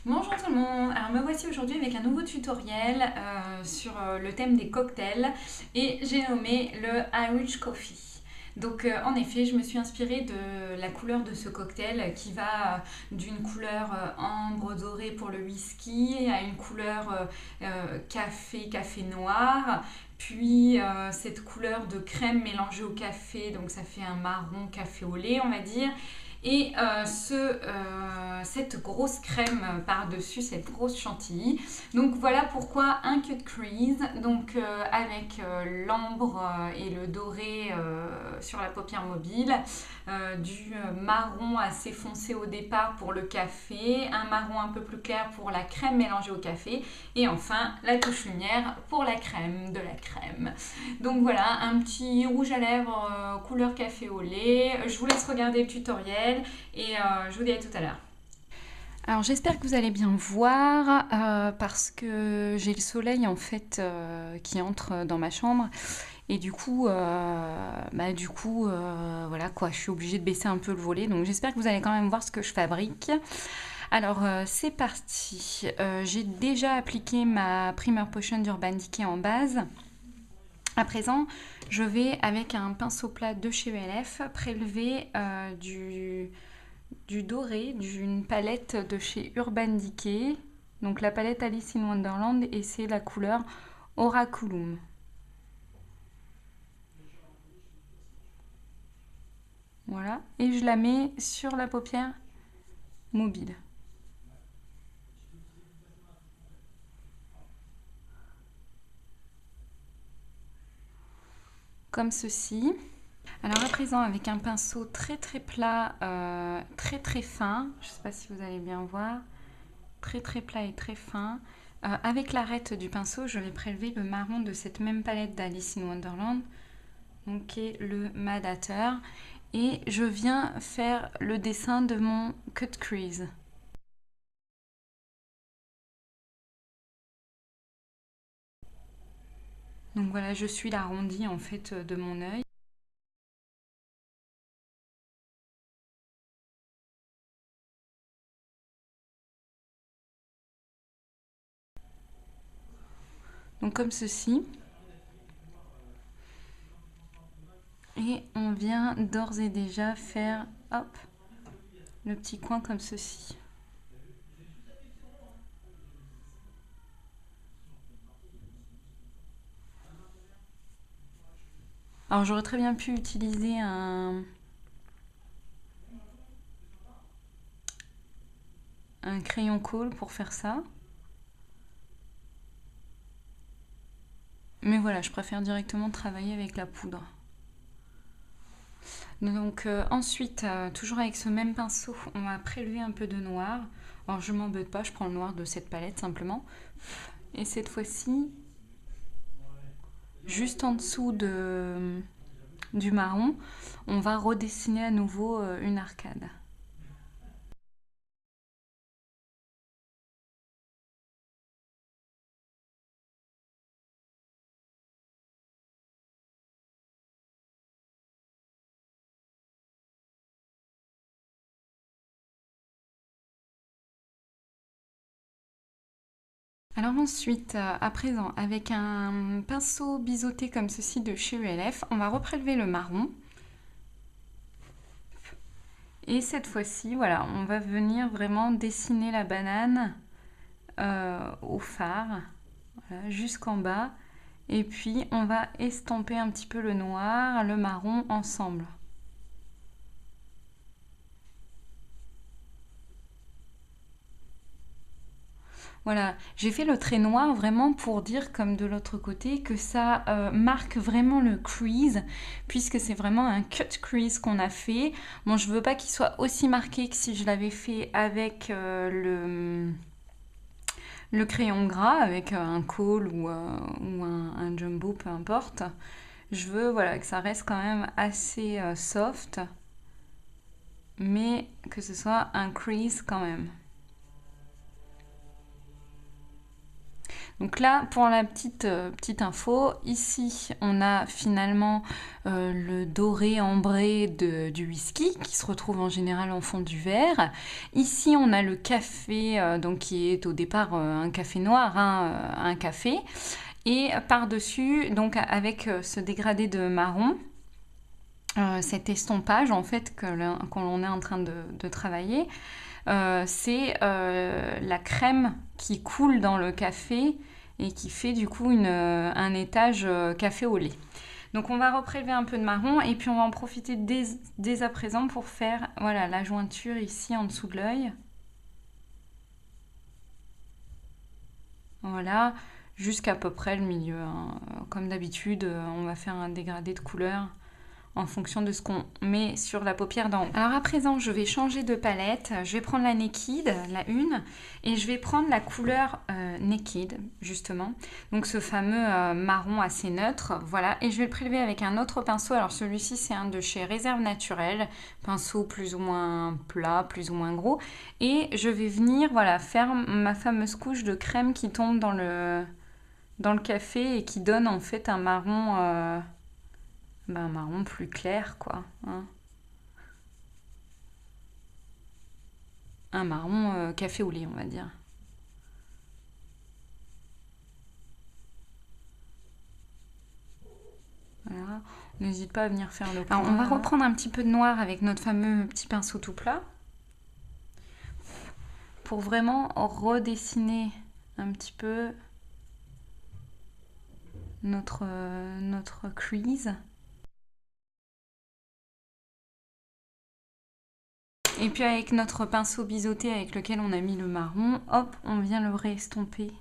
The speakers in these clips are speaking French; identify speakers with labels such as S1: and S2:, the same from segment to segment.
S1: Bonjour tout le monde, alors me voici aujourd'hui avec un nouveau tutoriel sur le thème des cocktails et j'ai nommé le Irish Coffee. Donc en effet, je me suis inspirée de la couleur de ce cocktail qui va d'une couleur ambre dorée pour le whisky à une couleur café noir, puis cette couleur de crème mélangée au café, donc ça fait un marron café au lait on va dire. Et cette grosse crème par-dessus, cette grosse chantilly. Donc voilà pourquoi un cut crease, donc avec l'ambre et le doré sur la paupière mobile, du marron assez foncé au départ pour le café, un marron un peu plus clair pour la crème mélangée au café, et enfin la touche lumière pour la crème de la crème. Donc voilà, un petit rouge à lèvres couleur café au lait. Je vous laisse regarder le tutoriel et je vous dis à tout à l'heure. Alors j'espère que vous allez bien voir parce que j'ai le soleil en fait qui entre dans ma chambre et voilà quoi, je suis obligée de baisser un peu le volet, donc j'espère que vous allez quand même voir ce que je fabrique. Alors c'est parti. J'ai déjà appliqué ma Primer Potion d'Urban Decay en base. À présent, je vais avec un pinceau plat de chez ELF prélever du doré d'une palette de chez Urban Decay. Donc la palette Alice in Wonderland et c'est la couleur Oraculum. Voilà, et je la mets sur la paupière mobile. Comme ceci. Alors à présent, avec un pinceau très très plat, très fin, je ne sais pas si vous allez bien voir, très plat et très fin, avec l'arête du pinceau, je vais prélever le marron de cette même palette d'Alice in Wonderland, donc qui est le Mad Hatter, et je viens faire le dessin de mon cut crease. Donc voilà, je suis l'arrondi en fait de mon œil. Donc comme ceci. Et on vient d'ores et déjà faire, hop, le petit coin comme ceci. Alors j'aurais très bien pu utiliser un crayon colle pour faire ça. Mais voilà, je préfère directement travailler avec la poudre. Donc ensuite, toujours avec ce même pinceau, on va prélever un peu de noir. Alors je m'embête pas, je prends le noir de cette palette simplement. Et cette fois-ci, juste en dessous du marron, on va redessiner à nouveau une arcade. Alors ensuite, à présent, avec un pinceau biseauté comme ceci de chez ELF, on va reprélever le marron. Et cette fois-ci, voilà, on va venir vraiment dessiner la banane au fard, voilà, jusqu'en bas. Et puis, on va estomper un petit peu le noir, le marron ensemble. Voilà, j'ai fait le trait noir vraiment pour dire, comme de l'autre côté, que ça marque vraiment le crease, puisque c'est vraiment un cut crease qu'on a fait. Bon, je veux pas qu'il soit aussi marqué que si je l'avais fait avec le crayon gras, avec un Kohl ou un Jumbo, peu importe. Je veux voilà, que ça reste quand même assez soft, mais que ce soit un crease quand même. Donc là, pour la petite info, ici, on a finalement le doré ambré du whisky qui se retrouve en général en fond du verre. Ici, on a le café, donc qui est au départ un café noir, hein, un café. Et par-dessus, donc avec ce dégradé de marron, cet estompage en fait que l'on est en train de travailler, c'est la crème qui coule dans le café et qui fait du coup un étage café au lait. Donc on va reprélever un peu de marron et puis on va en profiter dès à présent pour faire voilà, la jointure ici en dessous de l'œil. Voilà, jusqu'à peu près le milieu, hein. Comme d'habitude, on va faire un dégradé de couleur en fonction de ce qu'on met sur la paupière d'en haut. Alors à présent, je vais changer de palette. Je vais prendre la Naked, la 1, et je vais prendre la couleur Naked, justement. Donc ce fameux marron assez neutre, voilà. Et je vais le prélever avec un autre pinceau. Alors celui-ci, c'est un de chez Réserve Naturelle. Pinceau plus ou moins plat, plus ou moins gros. Et je vais venir, voilà, faire ma fameuse couche de crème qui tombe dans le café et qui donne en fait un marron... un marron plus clair, quoi. Hein. Un marron café au lait, on va dire. Voilà. N'hésite pas à venir faire le point. Alors, on va reprendre un petit peu de noir avec notre fameux petit pinceau tout plat pour vraiment redessiner un petit peu notre crease. Et puis avec notre pinceau biseauté avec lequel on a mis le marron, hop, on vient le réestomper.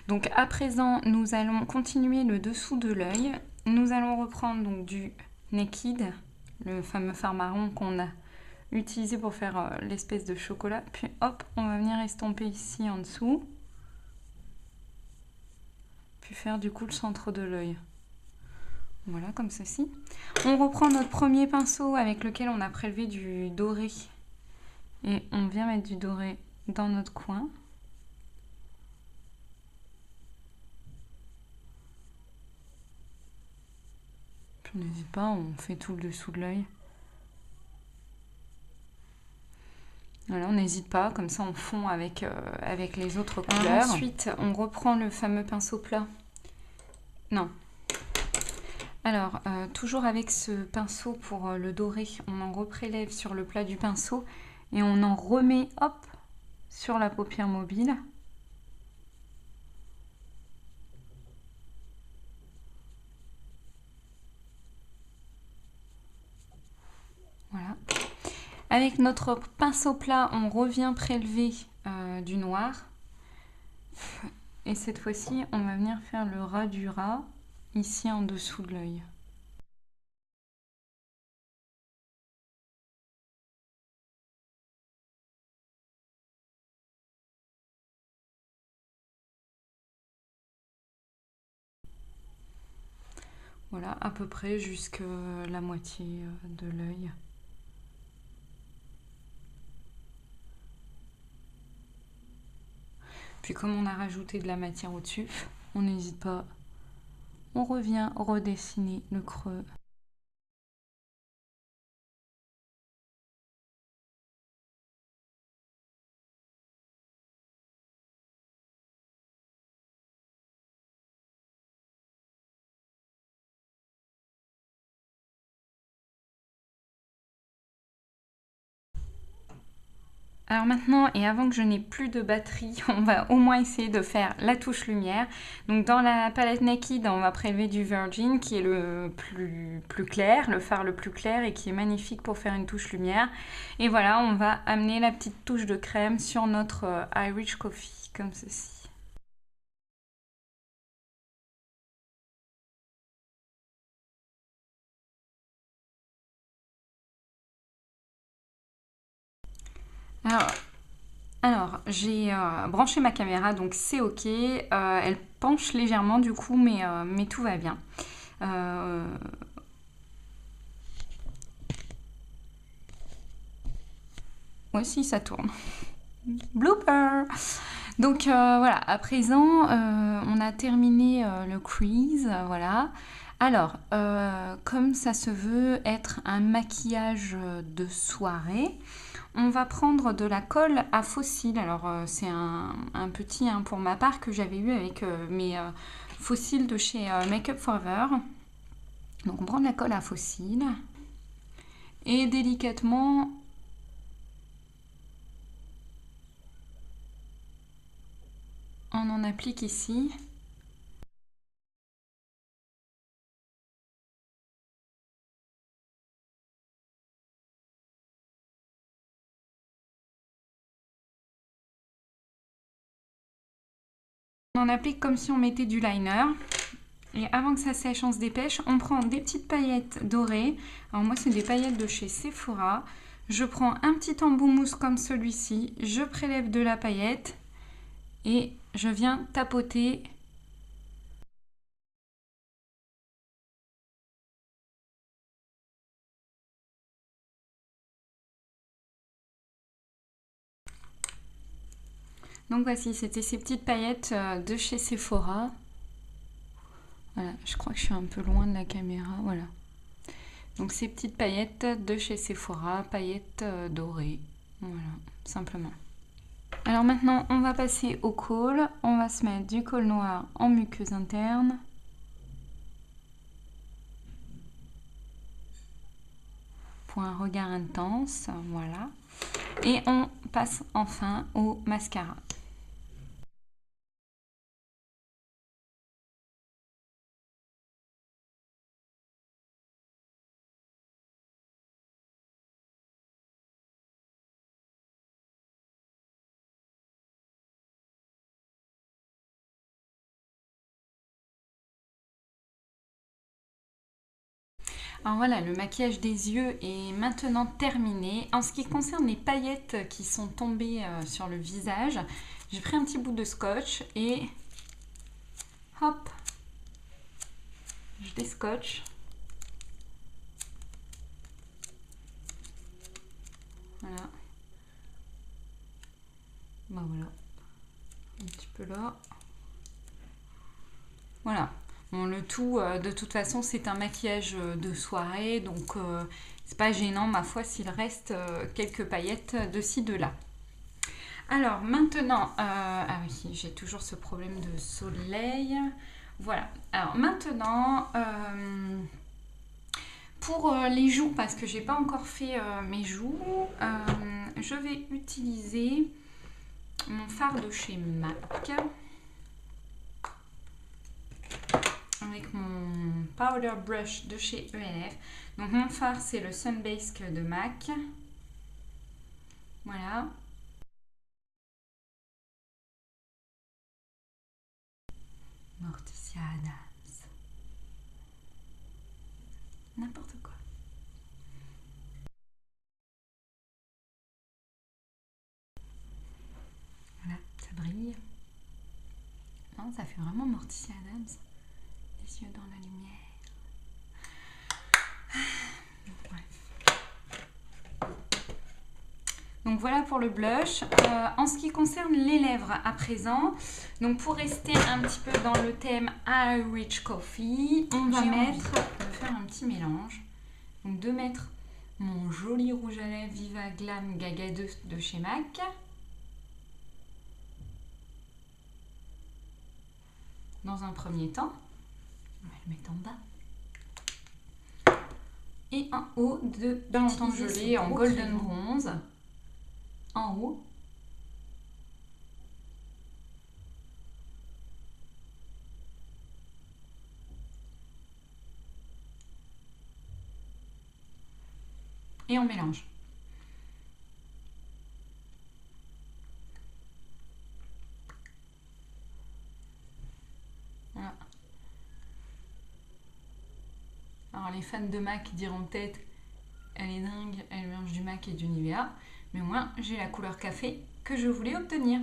S1: Donc à présent, nous allons continuer le dessous de l'œil. Nous allons reprendre donc du Naked, le fameux fard marron qu'on a utilisé pour faire l'espèce de chocolat. Puis hop, on va venir estomper ici en dessous. Puis faire du coup le centre de l'œil. Voilà, comme ceci. On reprend notre premier pinceau avec lequel on a prélevé du doré. Et on vient mettre du doré dans notre coin. Puis n'hésite pas, on fait tout le dessous de l'œil. Voilà, on n'hésite pas, comme ça on fond avec les autres couleurs. Ensuite, on reprend le fameux pinceau plat. Non. Alors, toujours avec ce pinceau pour le doré, on en reprélève sur le plat du pinceau et on en remet, hop, sur la paupière mobile. Voilà. Avec notre pinceau plat, on revient prélever du noir. Et cette fois-ci, on va venir faire le ras du ras, ici en dessous de l'œil. Voilà, à peu près jusqu'à la moitié de l'œil. Puis comme on a rajouté de la matière au-dessus, on n'hésite pas, on revient redessiner le creux. Alors maintenant, et avant que je n'ai plus de batterie, on va au moins essayer de faire la touche lumière. Donc dans la palette Naked, on va prélever du Virgin qui est le plus clair, le fard le plus clair et qui est magnifique pour faire une touche lumière. Et voilà, on va amener la petite touche de crème sur notre Irish Coffee, comme ceci. Alors j'ai branché ma caméra, donc c'est ok. Elle penche légèrement du coup, mais tout va bien. Ouais, si, ça tourne. Blooper! Donc voilà, à présent, on a terminé le crease, voilà. Alors, comme ça se veut être un maquillage de soirée, on va prendre de la colle à fossiles. Alors, c'est un petit pour ma part que j'avais eu avec mes fossiles de chez Make Up Forever. Donc, on prend de la colle à fossiles et délicatement, on en applique ici. On en applique comme si on mettait du liner. Et avant que ça sèche, on se dépêche. On prend des petites paillettes dorées. Alors moi, c'est des paillettes de chez Sephora. Je prends un petit embout mousse comme celui-ci. Je prélève de la paillette et je viens tapoter. Donc voici, c'était ces petites paillettes de chez Sephora. Voilà, je crois que je suis un peu loin de la caméra. Voilà. Donc ces petites paillettes de chez Sephora, paillettes dorées. Voilà, simplement. Alors maintenant, on va passer au col. On va se mettre du col noir en muqueuse interne. Pour un regard intense, voilà. Et on passe enfin au mascara. Alors voilà, le maquillage des yeux est maintenant terminé. En ce qui concerne les paillettes qui sont tombées sur le visage, j'ai pris un petit bout de scotch et hop, je déscotche. Voilà. Ben voilà. Un petit peu là. Voilà. Bon, le tout, de toute façon, c'est un maquillage de soirée, donc c'est pas gênant, ma foi, s'il reste quelques paillettes de ci, de là. Alors maintenant, ah oui, j'ai toujours ce problème de soleil. Voilà. Alors maintenant, pour les joues, parce que j'ai pas encore fait mes joues, je vais utiliser mon fard de chez MAC. Avec mon powder brush de chez ENF. Donc mon fard, c'est le Sunbasque de MAC. Voilà. Morticia Adams. N'importe quoi. Voilà, ça brille. Non, ça fait vraiment Morticia Adams. Les yeux dans la lumière. Donc voilà pour le blush. En ce qui concerne les lèvres à présent, donc pour rester un petit peu dans le thème Irish Coffee, on va faire un petit mélange. Donc de mettre mon joli rouge à lèvres Viva Glam Gaga 2 de chez MAC. Dans un premier temps, on va le mettre en bas. Et en haut de bien entendu gelé en golden bronze. En haut. Et on mélange. Voilà. Alors les fans de MAC diront peut-être elle est dingue, elle mélange du MAC et du Nivea. Mais moi, j'ai la couleur café que je voulais obtenir.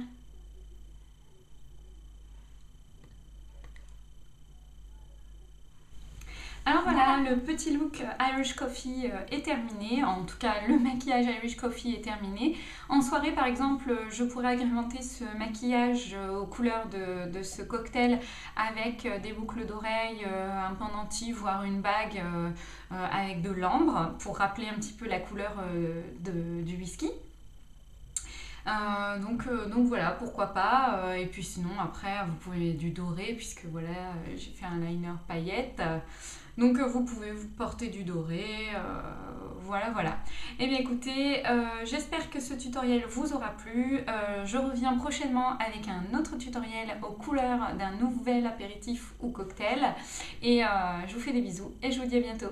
S1: Alors voilà, le petit look Irish Coffee est terminé, en tout cas le maquillage Irish Coffee est terminé. En soirée par exemple, je pourrais agrémenter ce maquillage aux couleurs de ce cocktail avec des boucles d'oreilles, un pendentif, voire une bague avec de l'ambre pour rappeler un petit peu la couleur du whisky. Donc voilà, pourquoi pas. Et puis sinon, après, vous pouvez du doré, puisque voilà, j'ai fait un liner paillettes. Donc vous pouvez vous porter du doré. Voilà. Et bien écoutez, j'espère que ce tutoriel vous aura plu. Je reviens prochainement avec un autre tutoriel aux couleurs d'un nouvel apéritif ou cocktail. Et je vous fais des bisous et je vous dis à bientôt.